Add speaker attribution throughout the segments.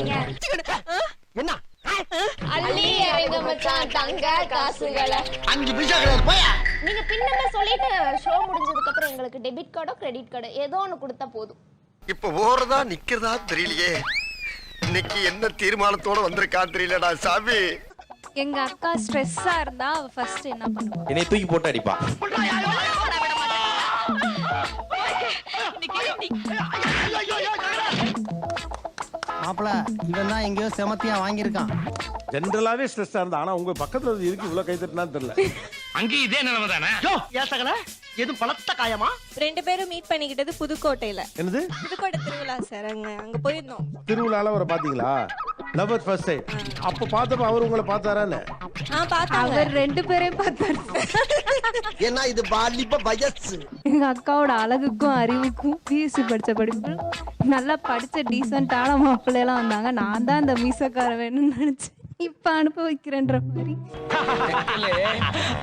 Speaker 1: நீங்க
Speaker 2: என்ன
Speaker 1: அள்ளி இறங்க மச்சான் தங்க காசுகளை
Speaker 2: 5 பைசா கிடையாது போயா.
Speaker 1: நீங்க பின் நம்பர் சொல்லிட்டு ஷோ முடிஞ்சதுக்கு அப்புறம் எங்களுக்கு டெபிட் கார்டோ கிரெடிட் கார்டோ ஏதோ ஒன்னு கொடுத்தா போதும்.
Speaker 2: இப்ப ஓடுறதா நிக்கிறதா தெரியலையே. இன்னைக்கு என்ன தீர்மானத்தோட வந்திருக்கா தெரியலடா சாமி.
Speaker 3: எங்க அக்கா ஸ்ட்ரெஸ்ஸா இருந்தா அவ ஃபர்ஸ்ட் என்ன பண்ணுவா?
Speaker 4: என்னை தூக்கி போட்டு அடிப்பா.
Speaker 5: மாப்பிள இவன் தான் எங்கேயோ செமத்தியா வாங்கியிருக்கான்.
Speaker 6: ஜென்ரலாவே ஸ்ட்ரெஸ்ஸா இருந்தா, ஆனா உங்க பக்கத்துல இருக்கு இவ்வளவு கை தட்டினான்னு தெரியல.
Speaker 7: அங்கேயும் இதே நிலைமை தானே?
Speaker 2: ஏசகல எதுவும் பலத்த காயமா?
Speaker 3: 2 பேரும் மீட் பண்ணிக்கிட்டது புதுக்கோட்டையில.
Speaker 6: என்னது?
Speaker 3: புதுக்கோட்டை திருவிழா சார். அங்க போயிருந்தோம்.
Speaker 6: திருவிழால அவரை பாத்தீங்களா? Love at first sight. அப்ப பார்த்தப்ப அவர் உங்களை பார்த்தாரானே?
Speaker 3: அவர் 2 பேரையும் பார்த்தாரு.
Speaker 2: ஏன்னா இது வாலிப வயசு.
Speaker 3: எங்க அக்காவோட அழகுக்கும் அறிவுக்கும் பிஎஸ்சி படிச்ச படிப்பு நல்லா படிச்ச டீசென்டான மாப்பிள்ளை எல்லாம் வந்தாங்க. நான் தான் அந்த மீசக்கார வேணும்னு நினைச்சேன். இப்ப அனுபவிக்கிறேன்ற மாதிரி.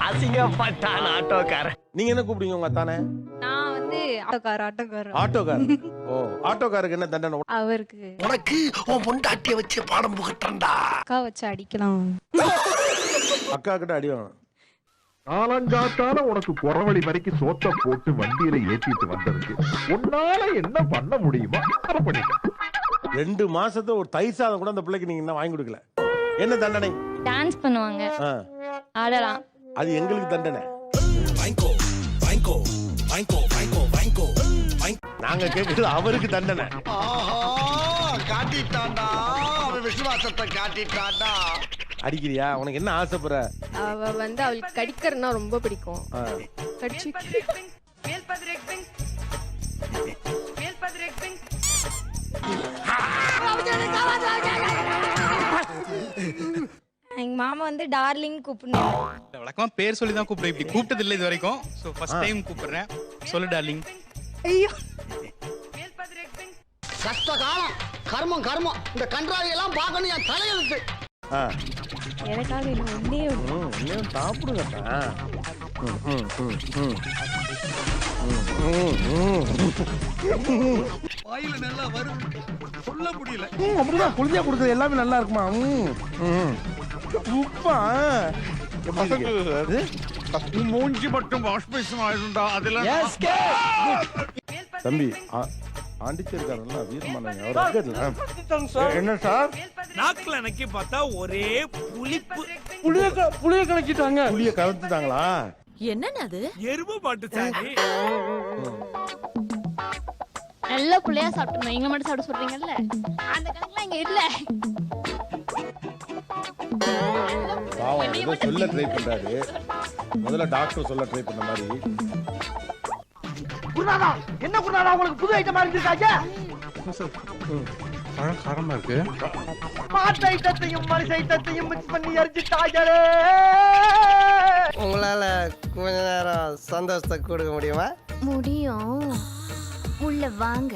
Speaker 2: அசிங்கப்பட்டான் ஆட்டோக்காரன்.
Speaker 6: நீங்க என்ன கூப்பிடுங்க உங்க அத்தானே?
Speaker 3: நான் வந்து ஆட்டோக்காரர்.
Speaker 6: ஆட்டோக்காரர். ஓ, ஆட்டோக்காரருக்கு என்ன தண்டனை?
Speaker 3: அவருக்கு
Speaker 2: உனக்கு உன் பொண்டாட்டிய வச்சு பாடம் புகட்டான்டா.
Speaker 3: அக்கா வச்சு அடிக்கலாம்.
Speaker 6: அக்கா கிட்ட அடி வாங்கணும்.
Speaker 8: காலங்காத்தால உனக்கு குறவழி வரைக்கும் சோத்த போட்டு வண்டியில ஏத்திட்டு வந்ததுக்கு உன்னால என்ன பண்ண முடியுமோ அதை பண்ணிட்டேன்.
Speaker 6: 2 மாசத்துல ஒரு தயிர் சாதம் கூட அந்த பிள்ளைக்கு நீங்க என்ன வாங்கி கொடுக்கல. என்ன தண்டனை?
Speaker 1: டான்ஸ் பண்ணுவாங்க, ஆடலாம்.
Speaker 6: அது எங்களுக்கு தண்டனை. நாங்க கேக்குறது அவருக்கு தண்டனை.
Speaker 2: காட்டிட்டான்டா, அவன் விசுவாசத்தை காட்டிட்டான்டா.
Speaker 6: அடிக்கிறியா? உனக்கு என்ன ஆசைப்படுற?
Speaker 3: அவ வந்து அவளுக்கு கடிக்கிறதுனா ரொம்ப பிடிக்கும். கடிச்சு எங்க மாமா வந்து டார்லிங் கூப்பிடுறாங்க.
Speaker 7: வழக்கமா பேர் சொல்லி தான் கூப்பிடுறேன். இப்படி கூப்பிட்டது இல்லை இது வரைக்கும். சோ ஃபர்ஸ்ட் டைம் கூப்பிடுறேன். சொல்லு டார்லிங்.
Speaker 3: ஐயோ
Speaker 2: கஷ்ட காலம், கர்மம் கர்மம். இந்த கன்றாவி எல்லாம் பார்க்கணும் என் தலையெழுத்து.
Speaker 3: எனக்காக இன்னும் ஒன்னே
Speaker 6: சாப்பிடுங்க.
Speaker 7: வாயில நல்லா வருது. சொல்ல முடியல.
Speaker 6: அப்படிதான் குளிஞ்சா கொடுக்குறது எல்லாமே நல்லா இருக்குமா? உப்பா
Speaker 7: மூஞ்சி மட்டும் வாஷ் பேசணும் ஆயிருந்தா அதெல்லாம்.
Speaker 6: தம்பி ஆண்டிச்சு இருக்காருல்ல, வீரமான என்ன சார்?
Speaker 7: நாக்குல நக்கி பார்த்தா ஒரே புளிப்பு.
Speaker 6: புளிய கலக்கிட்டாங்க. புளிய கலந்துட்டாங்களா?
Speaker 9: என்னன்னு அது?
Speaker 7: எருமை மாட்டு சாணி.
Speaker 1: நல்ல புள்ளையா சாப்பிட்டுருந்தோம். எங்க மட்டும் சாப்பிட சொல்றீங்கல்ல, அந்த கணக்குலாம் இங்க இல்ல.
Speaker 6: பாவம் ஏதோ சொல்ல ட்ரை பண்றாரு. முதல்ல டாக்டர் சொல்ல ட்ரை பண்ண மாதிரி.
Speaker 2: குருநாதா, என்ன குருநாதா உங்களுக்கு புது ஐட்டம் இருக்காங்க?
Speaker 7: காரமா இருக்கு.
Speaker 2: மாட்டு ஐட்டத்தையும் மனுஷ ஐட்டத்தையும் மிக்ஸ் பண்ணி அரிச்சிட்டாங்களே.
Speaker 5: உங்களால கொஞ்ச நேரம் சந்தோஷத்தை கொடுக்க முடியுமா?
Speaker 9: முடியும். உள்ள வாங்க.